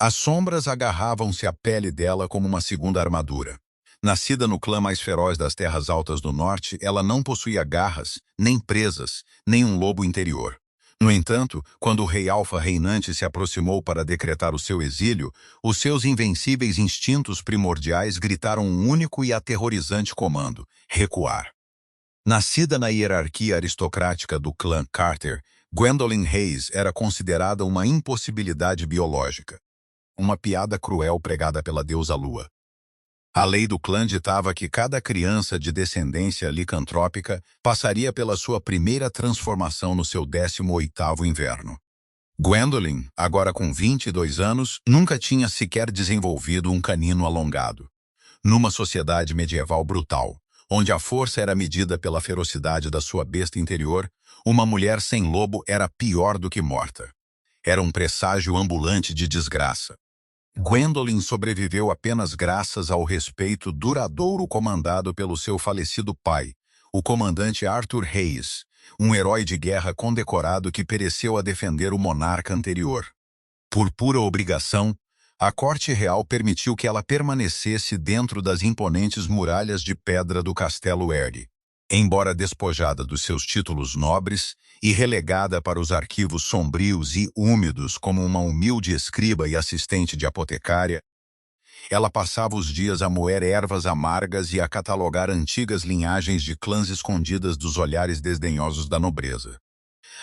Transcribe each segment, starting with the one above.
As sombras agarravam-se à pele dela como uma segunda armadura. Nascida no clã mais feroz das terras altas do norte, ela não possuía garras, nem presas, nem um lobo interior. No entanto, quando o rei Alfa reinante se aproximou para decretar o seu exílio, os seus invencíveis instintos primordiais gritaram um único e aterrorizante comando: recuar. Nascida na hierarquia aristocrática do clã Carter, Gwendolyn Hayes era considerada uma impossibilidade biológica. Uma piada cruel pregada pela deusa Lua. A lei do clã ditava que cada criança de descendência licantrópica passaria pela sua primeira transformação no seu 18º inverno. Gwendolyn, agora com 22 anos, nunca tinha sequer desenvolvido um canino alongado. Numa sociedade medieval brutal, onde a força era medida pela ferocidade da sua besta interior, uma mulher sem lobo era pior do que morta. Era um presságio ambulante de desgraça. Gwendolyn sobreviveu apenas graças ao respeito duradouro comandado pelo seu falecido pai, o comandante Arthur Hayes, um herói de guerra condecorado que pereceu a defender o monarca anterior. Por pura obrigação, a corte real permitiu que ela permanecesse dentro das imponentes muralhas de pedra do Castelo Erde. Embora despojada dos seus títulos nobres e relegada para os arquivos sombrios e úmidos como uma humilde escriba e assistente de apotecária, ela passava os dias a moer ervas amargas e a catalogar antigas linhagens de clãs escondidas dos olhares desdenhosos da nobreza.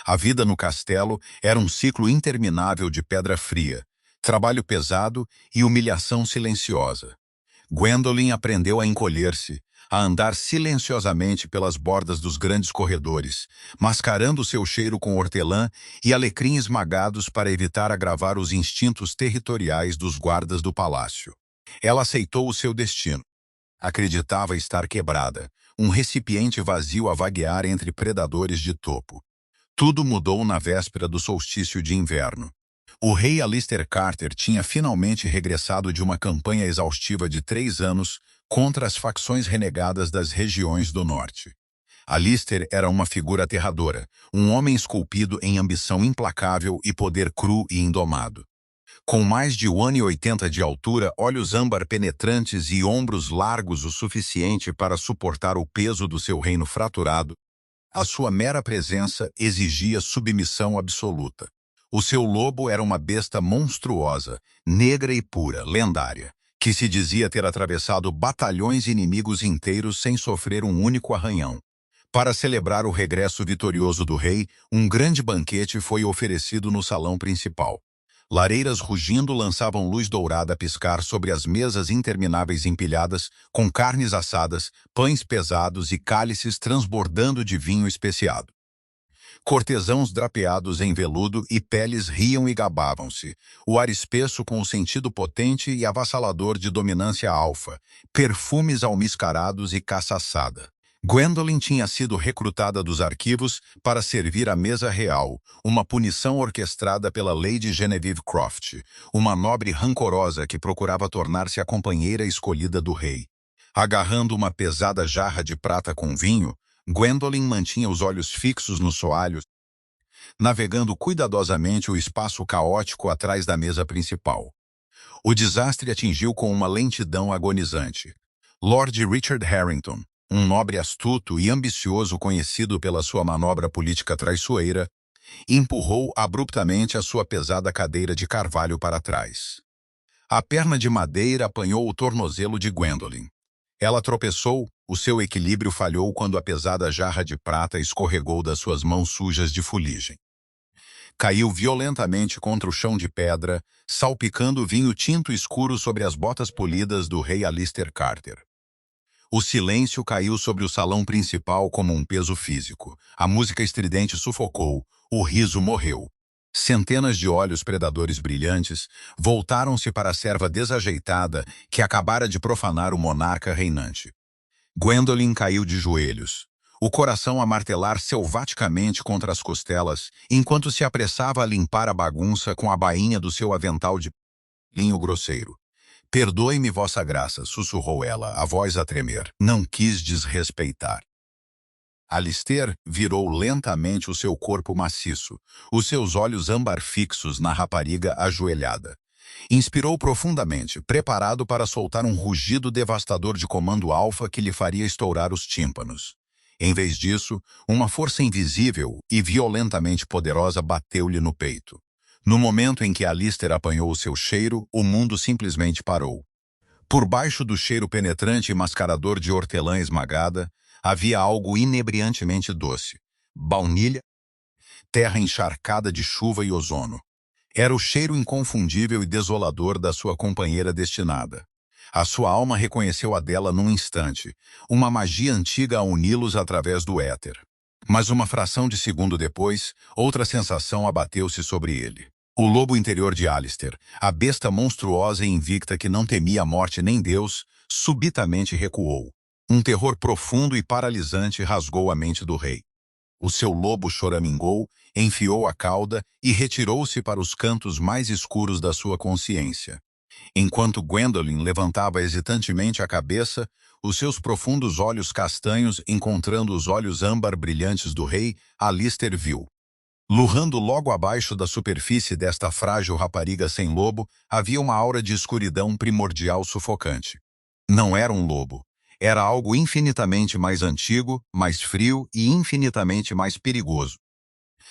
A vida no castelo era um ciclo interminável de pedra fria, trabalho pesado e humilhação silenciosa. Gwendolyn aprendeu a encolher-se, a andar silenciosamente pelas bordas dos grandes corredores, mascarando seu cheiro com hortelã e alecrim esmagados para evitar agravar os instintos territoriais dos guardas do palácio. Ela aceitou o seu destino. Acreditava estar quebrada, um recipiente vazio a vaguear entre predadores de topo. Tudo mudou na véspera do solstício de inverno. O rei Alistair Carter tinha finalmente regressado de uma campanha exaustiva de 3 anos contra as facções renegadas das regiões do norte. Alistair era uma figura aterradora, um homem esculpido em ambição implacável e poder cru e indomado. Com mais de 1,80 de altura, olhos âmbar penetrantes e ombros largos o suficiente para suportar o peso do seu reino fraturado, a sua mera presença exigia submissão absoluta. O seu lobo era uma besta monstruosa, negra e pura, lendária, que se dizia ter atravessado batalhões inimigos inteiros sem sofrer um único arranhão. Para celebrar o regresso vitorioso do rei, um grande banquete foi oferecido no salão principal. Lareiras rugindo lançavam luz dourada a piscar sobre as mesas intermináveis empilhadas, com carnes assadas, pães pesados e cálices transbordando de vinho especiado. Cortesãos drapeados em veludo e peles riam e gabavam-se, o ar espesso com o sentido potente e avassalador de dominância alfa, perfumes almiscarados e caça assada. Gwendolyn tinha sido recrutada dos arquivos para servir à mesa real, uma punição orquestrada pela Lady Genevieve Croft, uma nobre rancorosa que procurava tornar-se a companheira escolhida do rei. Agarrando uma pesada jarra de prata com vinho, Gwendolyn mantinha os olhos fixos no soalho, navegando cuidadosamente o espaço caótico atrás da mesa principal. O desastre atingiu com uma lentidão agonizante. Lord Richard Harrington, um nobre astuto e ambicioso conhecido pela sua manobra política traiçoeira, empurrou abruptamente a sua pesada cadeira de carvalho para trás. A perna de madeira apanhou o tornozelo de Gwendolyn. Ela tropeçou, o seu equilíbrio falhou quando a pesada jarra de prata escorregou das suas mãos sujas de fuligem. Caiu violentamente contra o chão de pedra, salpicando vinho tinto escuro sobre as botas polidas do rei Alistair Carter. O silêncio caiu sobre o salão principal como um peso físico. A música estridente sufocou, o riso morreu. Centenas de olhos predadores brilhantes voltaram-se para a serva desajeitada que acabara de profanar o monarca reinante. Gwendolyn caiu de joelhos, o coração a martelar selvaticamente contra as costelas, enquanto se apressava a limpar a bagunça com a bainha do seu avental de linho grosseiro. "Perdoe-me, vossa graça", sussurrou ela, a voz a tremer. "Não quis desrespeitar." Alistair virou lentamente o seu corpo maciço, os seus olhos âmbar fixos na rapariga ajoelhada. Inspirou profundamente, preparado para soltar um rugido devastador de comando alfa que lhe faria estourar os tímpanos. Em vez disso, uma força invisível e violentamente poderosa bateu-lhe no peito. No momento em que Alistair apanhou o seu cheiro, o mundo simplesmente parou. Por baixo do cheiro penetrante e mascarador de hortelã esmagada, havia algo inebriantemente doce. Baunilha, terra encharcada de chuva e ozono. Era o cheiro inconfundível e desolador da sua companheira destinada. A sua alma reconheceu a dela num instante, uma magia antiga a uni-los através do éter. Mas uma fração de segundo depois, outra sensação abateu-se sobre ele. O lobo interior de Alistair, a besta monstruosa e invicta que não temia a morte nem Deus, subitamente recuou. Um terror profundo e paralisante rasgou a mente do rei. O seu lobo choramingou, enfiou a cauda e retirou-se para os cantos mais escuros da sua consciência. Enquanto Gwendolen levantava hesitantemente a cabeça, os seus profundos olhos castanhos encontrando os olhos âmbar brilhantes do rei, Alistair viu. Lurrando logo abaixo da superfície desta frágil rapariga sem lobo, havia uma aura de escuridão primordial sufocante. Não era um lobo. Era algo infinitamente mais antigo, mais frio e infinitamente mais perigoso.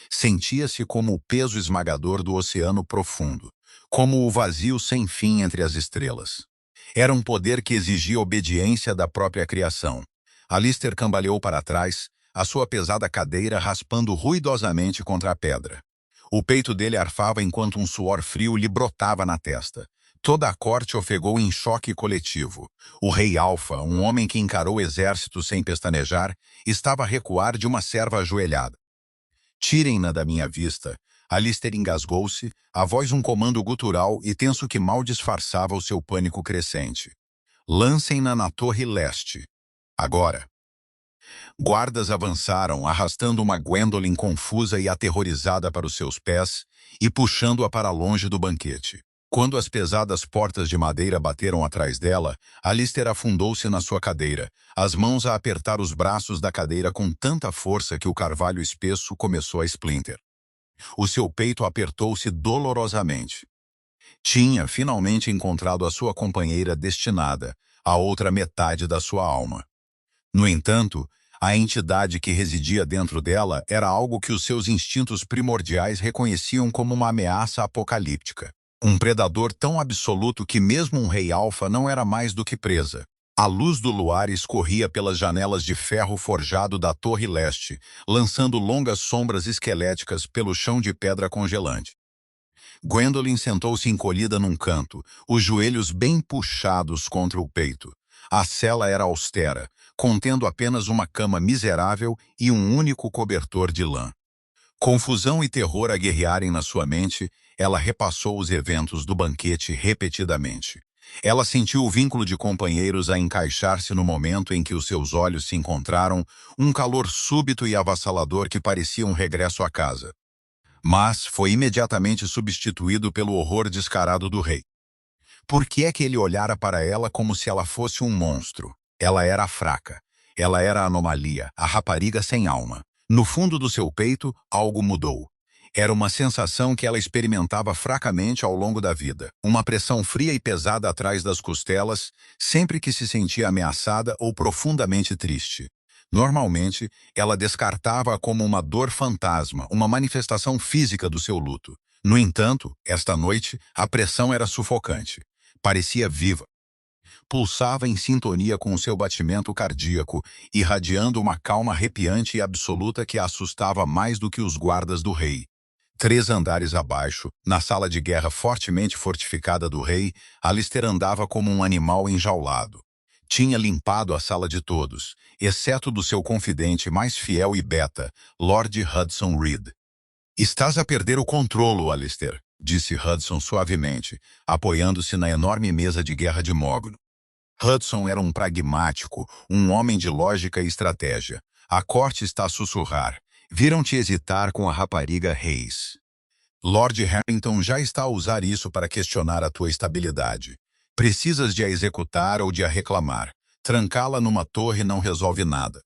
Sentia-se como o peso esmagador do oceano profundo, como o vazio sem fim entre as estrelas. Era um poder que exigia obediência da própria criação. Alistair cambaleou para trás, a sua pesada cadeira raspando ruidosamente contra a pedra. O peito dele arfava enquanto um suor frio lhe brotava na testa. Toda a corte ofegou em choque coletivo. O rei Alfa, um homem que encarou o exército sem pestanejar, estava a recuar de uma serva ajoelhada. Tirem-na da minha vista. Alistair engasgou-se, a voz um comando gutural e tenso que mal disfarçava o seu pânico crescente. Lancem-na na torre leste. Agora. Guardas avançaram, arrastando uma Gwendolen confusa e aterrorizada para os seus pés e puxando-a para longe do banquete. Quando as pesadas portas de madeira bateram atrás dela, Alistair afundou-se na sua cadeira, as mãos a apertar os braços da cadeira com tanta força que o carvalho espesso começou a splinter. O seu peito apertou-se dolorosamente. Tinha finalmente encontrado a sua companheira destinada, a outra metade da sua alma. No entanto, a entidade que residia dentro dela era algo que os seus instintos primordiais reconheciam como uma ameaça apocalíptica. Um predador tão absoluto que mesmo um rei alfa não era mais do que presa. A luz do luar escorria pelas janelas de ferro forjado da torre leste, lançando longas sombras esqueléticas pelo chão de pedra congelante. Gwendolen sentou-se encolhida num canto, os joelhos bem puxados contra o peito. A cela era austera, contendo apenas uma cama miserável e um único cobertor de lã. Confusão e terror a guerrearem na sua mente, ela repassou os eventos do banquete repetidamente. Ela sentiu o vínculo de companheiros a encaixar-se no momento em que os seus olhos se encontraram, um calor súbito e avassalador que parecia um regresso à casa. Mas foi imediatamente substituído pelo horror descarado do rei. Por que é que ele olhara para ela como se ela fosse um monstro? Ela era fraca. Ela era a anomalia, a rapariga sem alma. No fundo do seu peito, algo mudou. Era uma sensação que ela experimentava fracamente ao longo da vida. Uma pressão fria e pesada atrás das costelas, sempre que se sentia ameaçada ou profundamente triste. Normalmente, ela descartava-a como uma dor fantasma, uma manifestação física do seu luto. No entanto, esta noite, a pressão era sufocante. Parecia viva. Pulsava em sintonia com o seu batimento cardíaco, irradiando uma calma arrepiante e absoluta que a assustava mais do que os guardas do rei. 3 andares abaixo, na sala de guerra fortemente fortificada do rei, Alistair andava como um animal enjaulado. Tinha limpado a sala de todos, exceto do seu confidente mais fiel e beta, Lord Hudson Reed. "Estás a perder o controlo, Alistair", disse Hudson suavemente, apoiando-se na enorme mesa de guerra de mogno. Hudson era um pragmático, um homem de lógica e estratégia. "A corte está a sussurrar. Viram-te hesitar com a rapariga Hayes. Lord Harrington já está a usar isso para questionar a tua estabilidade. Precisas de a executar ou de a reclamar. Trancá-la numa torre não resolve nada."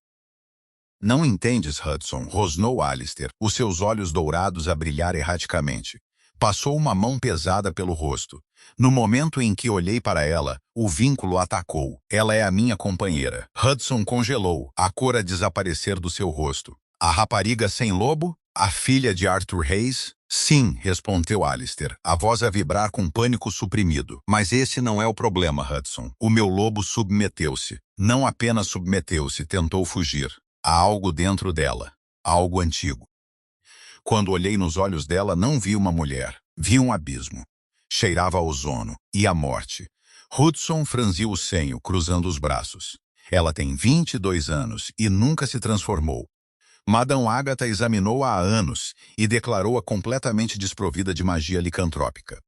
"Não entendes, Hudson", rosnou Alistair, os seus olhos dourados a brilhar erraticamente. Passou uma mão pesada pelo rosto. No momento em que olhei para ela, o vínculo atacou. Ela é a minha companheira. Hudson congelou, a cor a desaparecer do seu rosto. A rapariga sem lobo? A filha de Arthur Hayes? Sim, respondeu Alistair, a voz a vibrar com pânico suprimido. Mas esse não é o problema, Hudson. O meu lobo submeteu-se. Não apenas submeteu-se, tentou fugir. Há algo dentro dela. Algo antigo. Quando olhei nos olhos dela, não vi uma mulher. Vi um abismo. Cheirava a ozono e a morte. Hudson franziu o senho, cruzando os braços. Ela tem 22 anos e nunca se transformou. Madame Agatha examinou-a há anos e declarou-a completamente desprovida de magia licantrópica.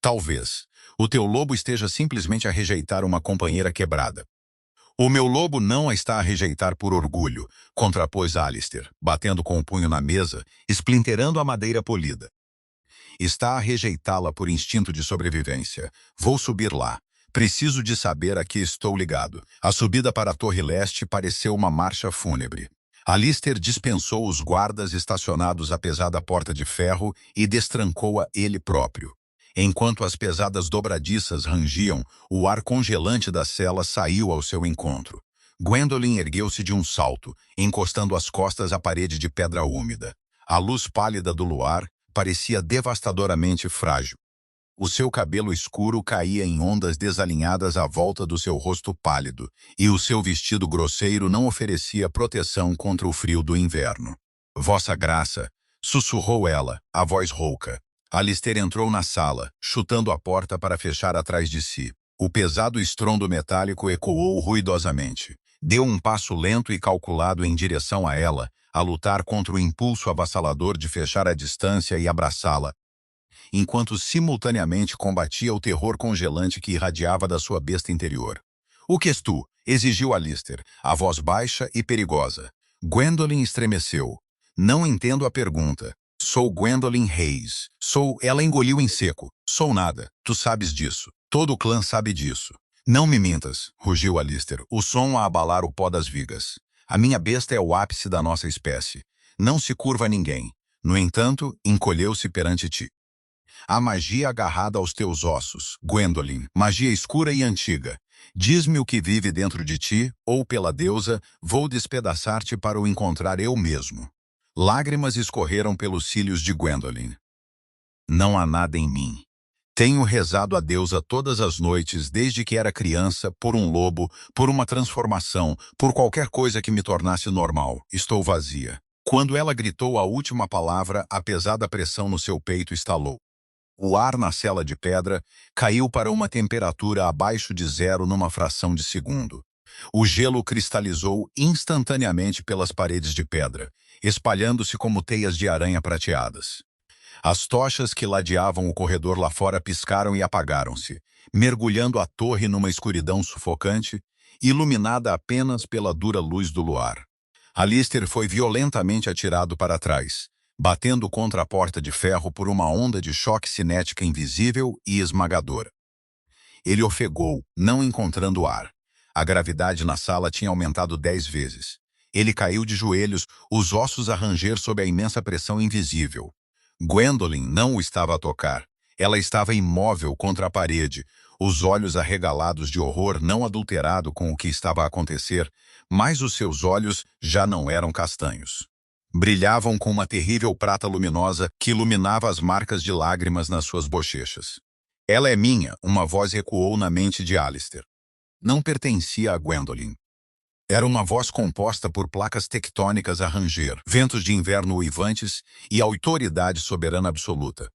Talvez o teu lobo esteja simplesmente a rejeitar uma companheira quebrada. O meu lobo não a está a rejeitar por orgulho, contrapôs Alistair, batendo com o punho na mesa, esplinterando a madeira polida. Está a rejeitá-la por instinto de sobrevivência. Vou subir lá. Preciso de saber a que estou ligado. A subida para a Torre Leste pareceu uma marcha fúnebre. Alistair dispensou os guardas estacionados à pesada porta de ferro e destrancou-a ele próprio. Enquanto as pesadas dobradiças rangiam, o ar congelante da cela saiu ao seu encontro. Gwendolen ergueu-se de um salto, encostando as costas à parede de pedra úmida. A luz pálida do luar parecia devastadoramente frágil. O seu cabelo escuro caía em ondas desalinhadas à volta do seu rosto pálido, e o seu vestido grosseiro não oferecia proteção contra o frio do inverno. Vossa Graça, sussurrou ela, a voz rouca. Alistair entrou na sala, chutando a porta para fechar atrás de si. O pesado estrondo metálico ecoou ruidosamente. Deu um passo lento e calculado em direção a ela, a lutar contra o impulso avassalador de fechar a distância e abraçá-la, enquanto simultaneamente combatia o terror congelante que irradiava da sua besta interior. O que és tu? Exigiu Alistair, a voz baixa e perigosa. Gwendolen estremeceu. Não entendo a pergunta. Sou Gwendolen Hayes. Ela engoliu em seco. Sou nada. Tu sabes disso. Todo o clã sabe disso. Não me mintas, rugiu Alistair, o som a abalar o pó das vigas. A minha besta é o ápice da nossa espécie. Não se curva a ninguém. No entanto, encolheu-se perante ti. Há magia agarrada aos teus ossos, Gwendolen, magia escura e antiga. Diz-me o que vive dentro de ti, ou pela deusa, vou despedaçar-te para o encontrar eu mesmo. Lágrimas escorreram pelos cílios de Gwendolen. Não há nada em mim. Tenho rezado a deusa todas as noites desde que era criança, por um lobo, por uma transformação, por qualquer coisa que me tornasse normal. Estou vazia. Quando ela gritou a última palavra, a pesada pressão no seu peito estalou. O ar na cela de pedra caiu para uma temperatura abaixo de zero numa fração de segundo. O gelo cristalizou instantaneamente pelas paredes de pedra, espalhando-se como teias de aranha prateadas. As tochas que ladeavam o corredor lá fora piscaram e apagaram-se, mergulhando a torre numa escuridão sufocante, iluminada apenas pela dura luz do luar. Alistair foi violentamente atirado para trás, batendo contra a porta de ferro por uma onda de choque cinética invisível e esmagadora. Ele ofegou, não encontrando ar. A gravidade na sala tinha aumentado 10 vezes. Ele caiu de joelhos, os ossos a ranger sob a imensa pressão invisível. Gwendolen não o estava a tocar. Ela estava imóvel contra a parede, os olhos arregalados de horror não adulterado com o que estava a acontecer, mas os seus olhos já não eram castanhos. Brilhavam com uma terrível prata luminosa que iluminava as marcas de lágrimas nas suas bochechas. Ela é minha, uma voz ecoou na mente de Alistair. Não pertencia a Gwendolen. Era uma voz composta por placas tectônicas a ranger, ventos de inverno uivantes e autoridade soberana absoluta.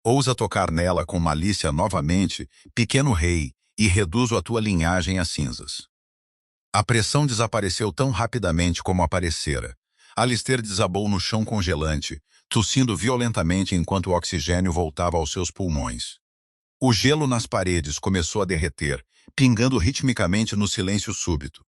Ousa tocar nela com malícia novamente, pequeno rei, e reduzo a tua linhagem a cinzas. A pressão desapareceu tão rapidamente como aparecera. Alistair desabou no chão congelante, tossindo violentamente enquanto o oxigênio voltava aos seus pulmões. O gelo nas paredes começou a derreter, pingando ritmicamente no silêncio súbito.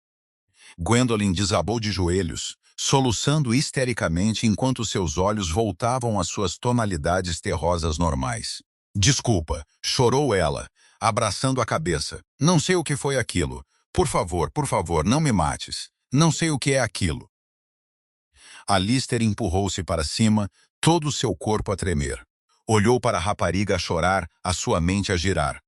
Gwendolen desabou de joelhos, soluçando histericamente enquanto seus olhos voltavam às suas tonalidades terrosas normais. Desculpa, chorou ela, abraçando a cabeça. Não sei o que foi aquilo. Por favor, não me mates. Não sei o que é aquilo. Alistair empurrou-se para cima, todo o seu corpo a tremer. Olhou para a rapariga a chorar, a sua mente a girar.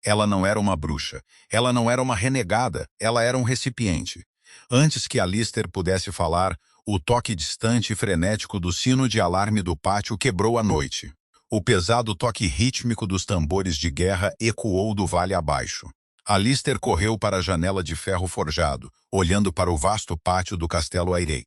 Ela não era uma bruxa. Ela não era uma renegada. Ela era um recipiente. Antes que Alistair pudesse falar, o toque distante e frenético do sino de alarme do pátio quebrou a noite. O pesado toque rítmico dos tambores de guerra ecoou do vale abaixo. Alistair correu para a janela de ferro forjado, olhando para o vasto pátio do castelo Airey.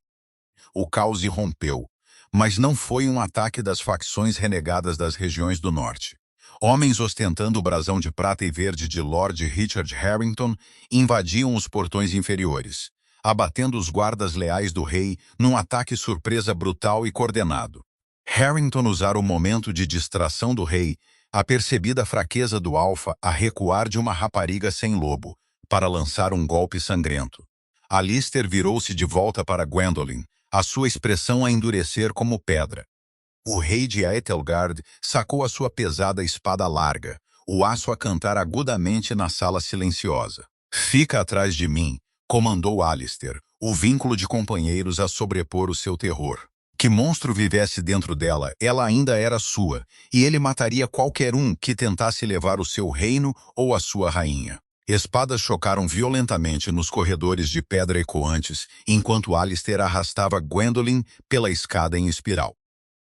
O caos irrompeu, mas não foi um ataque das facções renegadas das regiões do norte. Homens ostentando o brasão de prata e verde de Lord Richard Harrington invadiam os portões inferiores, abatendo os guardas leais do rei num ataque surpresa brutal e coordenado. Harrington usara o momento de distração do rei, a percebida fraqueza do alfa a recuar de uma rapariga sem lobo, para lançar um golpe sangrento. Alistair virou-se de volta para Gwendolen, a sua expressão a endurecer como pedra. O rei de Aethelgard sacou a sua pesada espada larga, o aço a cantar agudamente na sala silenciosa. "Fica atrás de mim", comandou Alistair, o vínculo de companheiros a sobrepor o seu terror. Que monstro vivesse dentro dela, ela ainda era sua, e ele mataria qualquer um que tentasse levar o seu reino ou a sua rainha. Espadas chocaram violentamente nos corredores de pedra ecoantes, enquanto Alistair arrastava Gwendolen pela escada em espiral.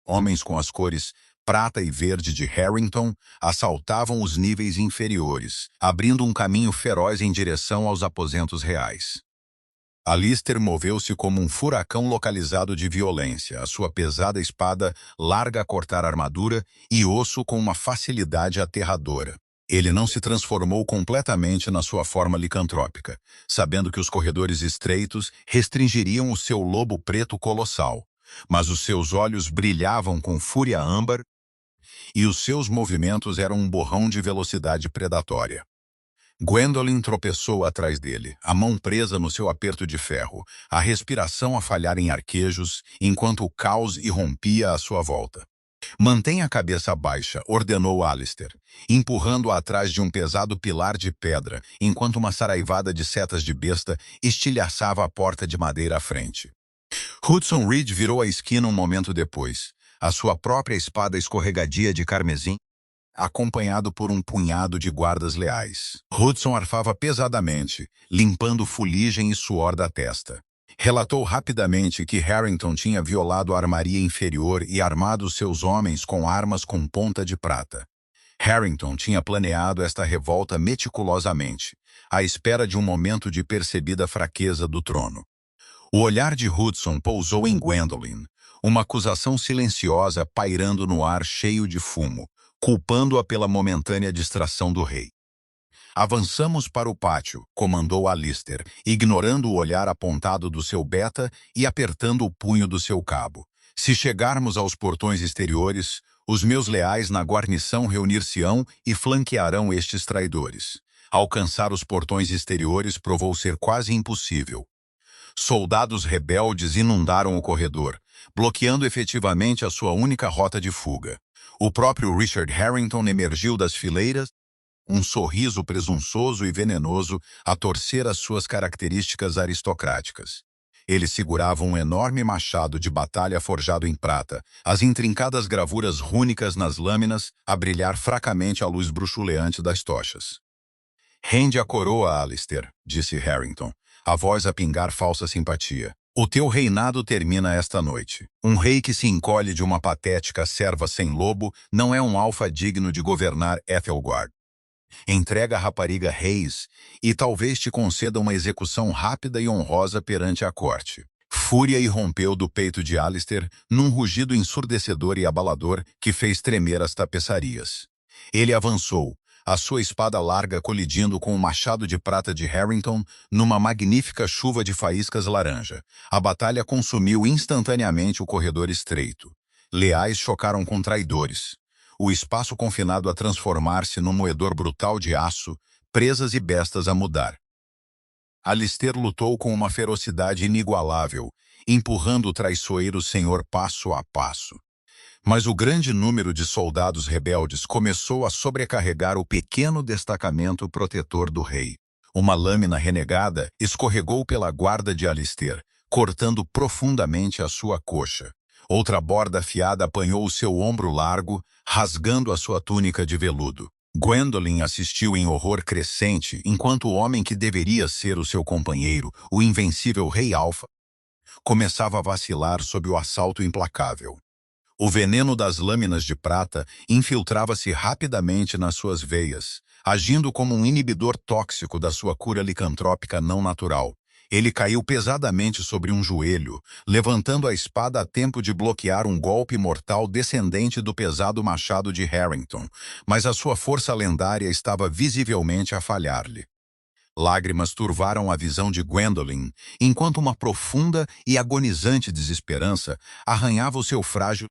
Homens com as cores prata e verde de Harrington assaltavam os níveis inferiores, abrindo um caminho feroz em direção aos aposentos reais. Alistair moveu-se como um furacão localizado de violência, a sua pesada espada larga a cortar armadura e osso com uma facilidade aterradora. Ele não se transformou completamente na sua forma licantrópica, sabendo que os corredores estreitos restringiriam o seu lobo preto colossal, mas os seus olhos brilhavam com fúria âmbar e os seus movimentos eram um borrão de velocidade predatória. Gwendolen tropeçou atrás dele, a mão presa no seu aperto de ferro, a respiração a falhar em arquejos, enquanto o caos irrompia à sua volta. "Mantenha a cabeça baixa", ordenou Alistair, empurrando-a atrás de um pesado pilar de pedra, enquanto uma saraivada de setas de besta estilhaçava a porta de madeira à frente. Hudson Reed virou a esquina um momento depois, a sua própria espada escorregadia de carmesim, acompanhado por um punhado de guardas leais. Hudson arfava pesadamente, limpando fuligem e suor da testa. Relatou rapidamente que Harrington tinha violado a armaria inferior e armado seus homens com armas com ponta de prata. Harrington tinha planeado esta revolta meticulosamente, à espera de um momento de percebida fraqueza do trono. O olhar de Hudson pousou em Gwendolen, uma acusação silenciosa pairando no ar cheio de fumo, culpando-a pela momentânea distração do rei. "Avançamos para o pátio", comandou Alistair, ignorando o olhar apontado do seu beta e apertando o punho do seu cabo. "Se chegarmos aos portões exteriores, os meus leais na guarnição reunir-se-ão e flanquearão estes traidores. Alcançar os portões exteriores provou ser quase impossível. Soldados rebeldes inundaram o corredor, bloqueando efetivamente a sua única rota de fuga. O próprio Richard Harrington emergiu das fileiras, um sorriso presunçoso e venenoso a torcer as suas características aristocráticas. Ele segurava um enorme machado de batalha forjado em prata, as intrincadas gravuras rúnicas nas lâminas a brilhar fracamente à luz bruxuleante das tochas. "Rende a coroa, Alistair", disse Harrington, a voz a pingar falsa simpatia. "O teu reinado termina esta noite. Um rei que se encolhe de uma patética serva sem lobo não é um alfa digno de governar Ethelgard. Entrega a rapariga Reis e talvez te conceda uma execução rápida e honrosa perante a corte." Fúria irrompeu do peito de Alistair num rugido ensurdecedor e abalador que fez tremer as tapeçarias. Ele avançou, a sua espada larga colidindo com o machado de prata de Harrington numa magnífica chuva de faíscas laranja. A batalha consumiu instantaneamente o corredor estreito. Leais chocaram com traidores. O espaço confinado a transformar-se num moedor brutal de aço, presas e bestas a mudar. Alistair lutou com uma ferocidade inigualável, empurrando o traiçoeiro senhor passo a passo. Mas o grande número de soldados rebeldes começou a sobrecarregar o pequeno destacamento protetor do rei. Uma lâmina renegada escorregou pela guarda de Alistair, cortando profundamente a sua coxa. Outra borda afiada apanhou o seu ombro largo, rasgando a sua túnica de veludo. Gwendolyn assistiu em horror crescente enquanto o homem que deveria ser o seu companheiro, o invencível Rei Alpha, começava a vacilar sob o assalto implacável. O veneno das lâminas de prata infiltrava-se rapidamente nas suas veias, agindo como um inibidor tóxico da sua cura licantrópica não natural. Ele caiu pesadamente sobre um joelho, levantando a espada a tempo de bloquear um golpe mortal descendente do pesado machado de Harrington, mas a sua força lendária estava visivelmente a falhar-lhe. Lágrimas turvaram a visão de Gwendolyn, enquanto uma profunda e agonizante desesperança arranhava o seu frágil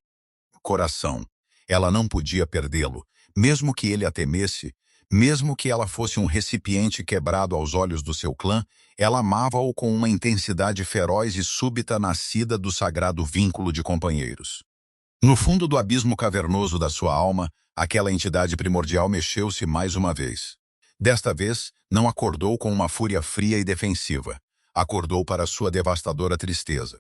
coração. Ela não podia perdê-lo, mesmo que ele a temesse, mesmo que ela fosse um recipiente quebrado aos olhos do seu clã, ela amava-o com uma intensidade feroz e súbita nascida do sagrado vínculo de companheiros. No fundo do abismo cavernoso da sua alma, aquela entidade primordial mexeu-se mais uma vez. Desta vez, não acordou com uma fúria fria e defensiva. Acordou para sua devastadora tristeza.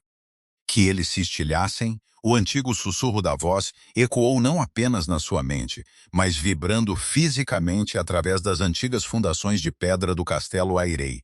Que eles se estilhassem, o antigo sussurro da voz ecoou não apenas na sua mente, mas vibrando fisicamente através das antigas fundações de pedra do castelo Airey.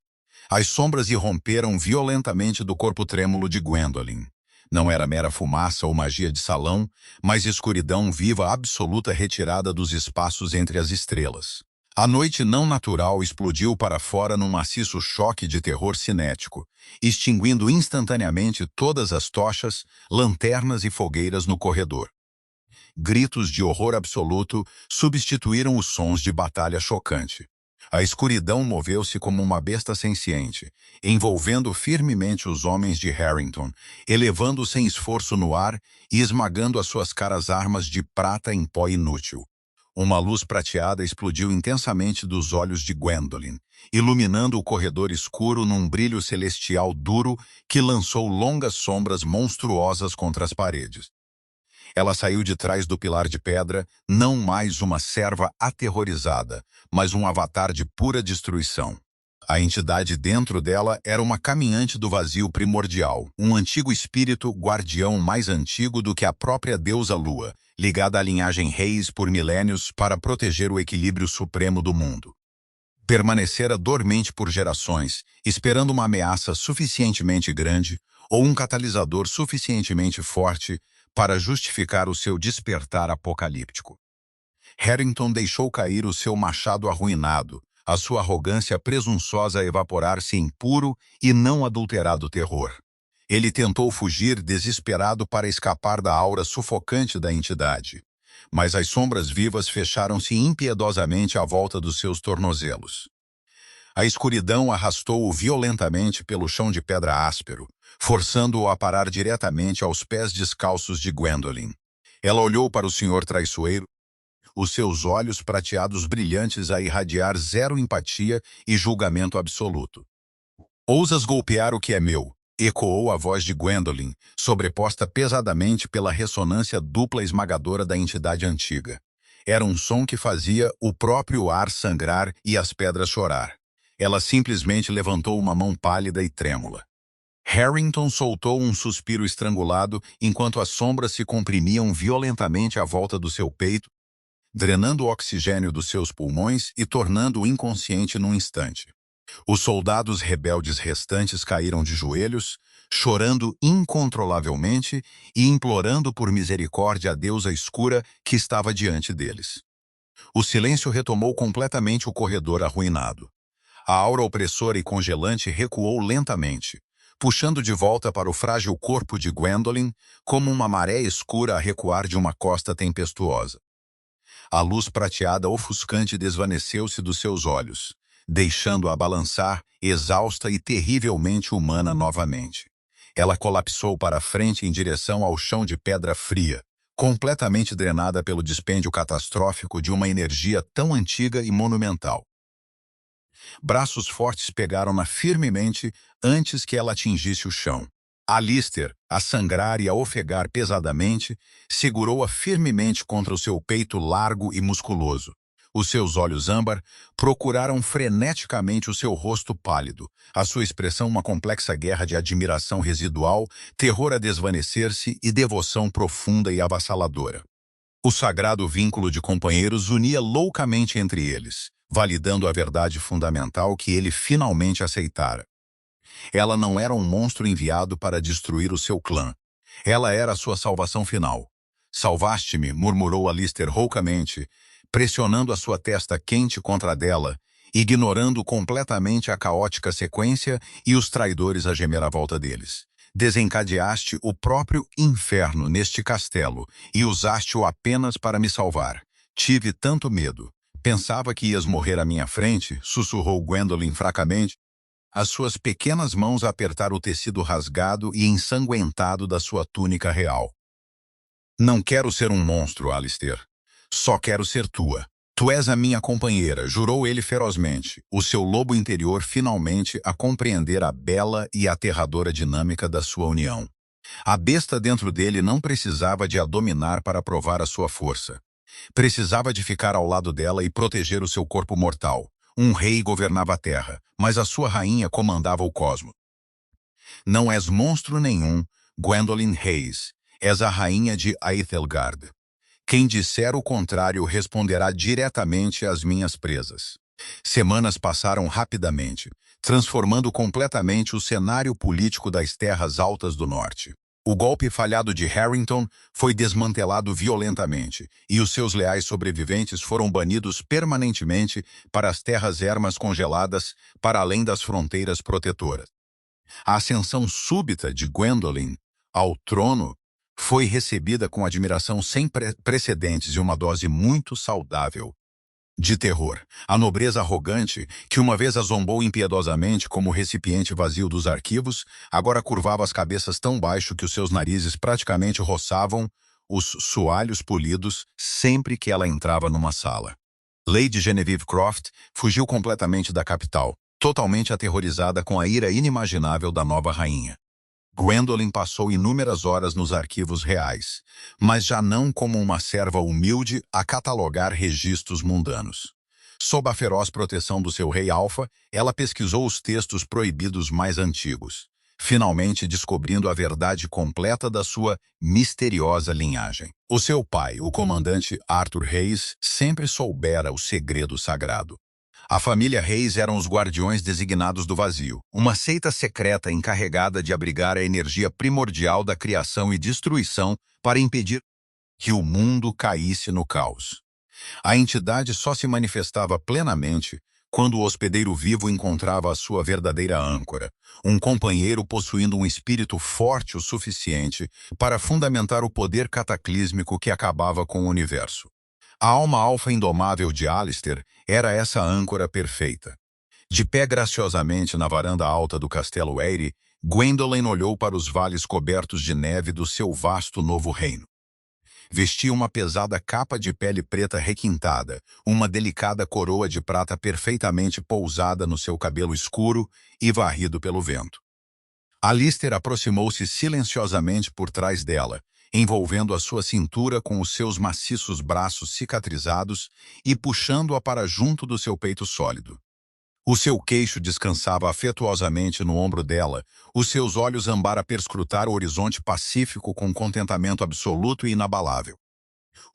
As sombras irromperam violentamente do corpo trêmulo de Gwendolyn. Não era mera fumaça ou magia de salão, mas escuridão viva absoluta retirada dos espaços entre as estrelas. A noite não natural explodiu para fora num maciço choque de terror cinético, extinguindo instantaneamente todas as tochas, lanternas e fogueiras no corredor. Gritos de horror absoluto substituíram os sons de batalha chocante. A escuridão moveu-se como uma besta senciente, envolvendo firmemente os homens de Harrington, elevando sem esforço no ar e esmagando as suas caras armas de prata em pó inútil. Uma luz prateada explodiu intensamente dos olhos de Gwendolyn, iluminando o corredor escuro num brilho celestial duro que lançou longas sombras monstruosas contra as paredes. Ela saiu de trás do pilar de pedra, não mais uma serva aterrorizada, mas um avatar de pura destruição. A entidade dentro dela era uma caminhante do vazio primordial, um antigo espírito guardião mais antigo do que a própria deusa Lua, ligada à linhagem Reis por milênios para proteger o equilíbrio supremo do mundo. Permanecera dormente por gerações, esperando uma ameaça suficientemente grande ou um catalisador suficientemente forte para justificar o seu despertar apocalíptico. Harrington deixou cair o seu machado arruinado, a sua arrogância presunçosa a evaporar-se em puro e não adulterado terror. Ele tentou fugir desesperado para escapar da aura sufocante da entidade, mas as sombras vivas fecharam-se impiedosamente à volta dos seus tornozelos. A escuridão arrastou-o violentamente pelo chão de pedra áspero, forçando-o a parar diretamente aos pés descalços de Gwendolyn. Ela olhou para o senhor traiçoeiro, os seus olhos prateados brilhantes a irradiar zero empatia e julgamento absoluto. "Ousas golpear o que é meu", ecoou a voz de Gwendolyn, sobreposta pesadamente pela ressonância dupla esmagadora da entidade antiga. Era um som que fazia o próprio ar sangrar e as pedras chorar. Ela simplesmente levantou uma mão pálida e trêmula. Harrington soltou um suspiro estrangulado enquanto as sombras se comprimiam violentamente à volta do seu peito, drenando o oxigênio dos seus pulmões e tornando-o inconsciente num instante. Os soldados rebeldes restantes caíram de joelhos, chorando incontrolavelmente e implorando por misericórdia a deusa escura que estava diante deles. O silêncio retomou completamente o corredor arruinado. A aura opressora e congelante recuou lentamente, puxando de volta para o frágil corpo de Gwendolyn como uma maré escura a recuar de uma costa tempestuosa. A luz prateada ofuscante desvaneceu-se dos seus olhos, deixando-a balançar, exausta e terrivelmente humana novamente. Ela colapsou para a frente em direção ao chão de pedra fria, completamente drenada pelo dispêndio catastrófico de uma energia tão antiga e monumental. Braços fortes pegaram-na firmemente antes que ela atingisse o chão. Alistair, a sangrar e a ofegar pesadamente, segurou-a firmemente contra o seu peito largo e musculoso. Os seus olhos âmbar procuraram freneticamente o seu rosto pálido, a sua expressão uma complexa guerra de admiração residual, terror a desvanecer-se e devoção profunda e avassaladora. O sagrado vínculo de companheiros unia loucamente entre eles, validando a verdade fundamental que ele finalmente aceitara. Ela não era um monstro enviado para destruir o seu clã. Ela era a sua salvação final. Salvaste-me, murmurou Alistair roucamente, pressionando a sua testa quente contra a dela, ignorando completamente a caótica sequência e os traidores a gemer à volta deles. Desencadeaste o próprio inferno neste castelo e usaste-o apenas para me salvar. Tive tanto medo. Pensava que ias morrer à minha frente, sussurrou Gwendolen fracamente, as suas pequenas mãos a apertar o tecido rasgado e ensanguentado da sua túnica real. Não quero ser um monstro, Alistair. Só quero ser tua. Tu és a minha companheira, jurou ele ferozmente, o seu lobo interior finalmente a compreender a bela e aterradora dinâmica da sua união. A besta dentro dele não precisava de a dominar para provar a sua força. Precisava de ficar ao lado dela e proteger o seu corpo mortal. Um rei governava a terra, mas a sua rainha comandava o cosmos. Não és monstro nenhum, Gwendolen Hayes. És a rainha de Aethelgard. Quem disser o contrário responderá diretamente às minhas presas. Semanas passaram rapidamente, transformando completamente o cenário político das terras altas do norte. O golpe falhado de Harrington foi desmantelado violentamente, e os seus leais sobreviventes foram banidos permanentemente para as terras ermas congeladas para além das fronteiras protetoras. A ascensão súbita de Gwendolen ao trono foi recebida com admiração sem precedentes e uma dose muito saudável de terror. A nobreza arrogante, que uma vez a zombou impiedosamente como recipiente vazio dos arquivos, agora curvava as cabeças tão baixo que os seus narizes praticamente roçavam os soalhos polidos sempre que ela entrava numa sala. Lady Genevieve Croft fugiu completamente da capital, totalmente aterrorizada com a ira inimaginável da nova rainha. Gwendolen passou inúmeras horas nos arquivos reais, mas já não como uma serva humilde a catalogar registros mundanos. Sob a feroz proteção do seu rei Alfa, ela pesquisou os textos proibidos mais antigos, finalmente descobrindo a verdade completa da sua misteriosa linhagem. O seu pai, o comandante Arthur Hayes, sempre soubera o segredo sagrado. A família Hayes eram os guardiões designados do vazio, uma seita secreta encarregada de abrigar a energia primordial da criação e destruição para impedir que o mundo caísse no caos. A entidade só se manifestava plenamente quando o hospedeiro vivo encontrava a sua verdadeira âncora, um companheiro possuindo um espírito forte o suficiente para fundamentar o poder cataclísmico que acabava com o universo. A alma alfa indomável de Alistair era essa âncora perfeita. De pé graciosamente na varanda alta do castelo Eyre, Gwendolen olhou para os vales cobertos de neve do seu vasto novo reino. Vestia uma pesada capa de pele preta requintada, uma delicada coroa de prata perfeitamente pousada no seu cabelo escuro e varrido pelo vento. Alistair aproximou-se silenciosamente por trás dela, envolvendo a sua cintura com os seus maciços braços cicatrizados e puxando-a para junto do seu peito sólido. O seu queixo descansava afetuosamente no ombro dela, os seus olhos âmbar a perscrutar o horizonte pacífico com contentamento absoluto e inabalável.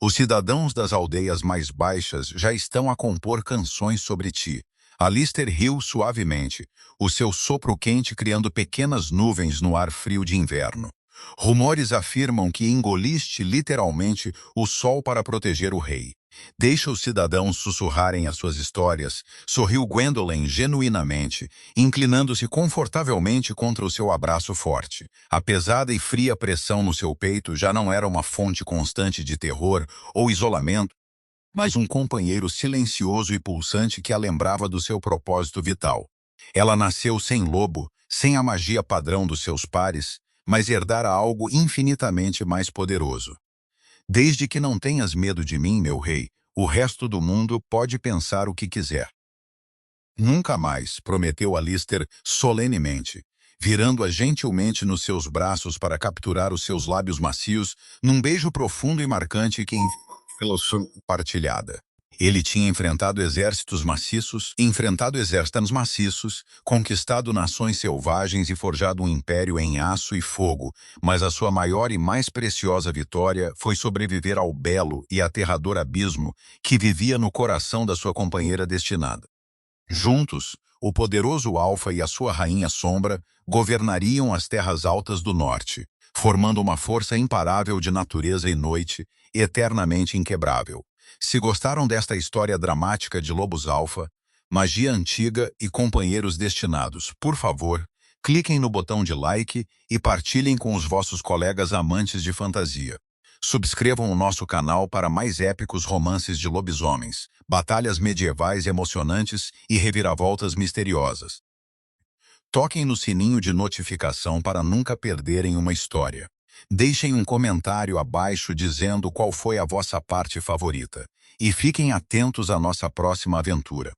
Os cidadãos das aldeias mais baixas já estão a compor canções sobre ti. Alistair riu suavemente, o seu sopro quente criando pequenas nuvens no ar frio de inverno. Rumores afirmam que engoliste literalmente o sol para proteger o rei. Deixa os cidadãos sussurrarem as suas histórias, sorriu Gwendolen genuinamente, inclinando-se confortavelmente contra o seu abraço forte. A pesada e fria pressão no seu peito já não era uma fonte constante de terror ou isolamento, mas um companheiro silencioso e pulsante que a lembrava do seu propósito vital. Ela nasceu sem lobo, sem a magia padrão dos seus pares, mas herdara algo infinitamente mais poderoso. Desde que não tenhas medo de mim, meu rei, o resto do mundo pode pensar o que quiser. Nunca mais, prometeu Alistair solenemente, virando-a gentilmente nos seus braços para capturar os seus lábios macios num beijo profundo e marcante que pela sua partilhada. Ele tinha enfrentado exércitos maciços, conquistado nações selvagens e forjado um império em aço e fogo, mas a sua maior e mais preciosa vitória foi sobreviver ao belo e aterrador abismo que vivia no coração da sua companheira destinada. Juntos, o poderoso Alfa e a sua rainha Sombra governariam as terras altas do norte, formando uma força imparável de natureza e noite, eternamente inquebrável. Se gostaram desta história dramática de lobos alfa, magia antiga e companheiros destinados, por favor, cliquem no botão de like e partilhem com os vossos colegas amantes de fantasia. Subscrevam o nosso canal para mais épicos romances de lobisomens, batalhas medievais emocionantes e reviravoltas misteriosas. Toquem no sininho de notificação para nunca perderem uma história. Deixem um comentário abaixo dizendo qual foi a vossa parte favorita. E fiquem atentos à nossa próxima aventura.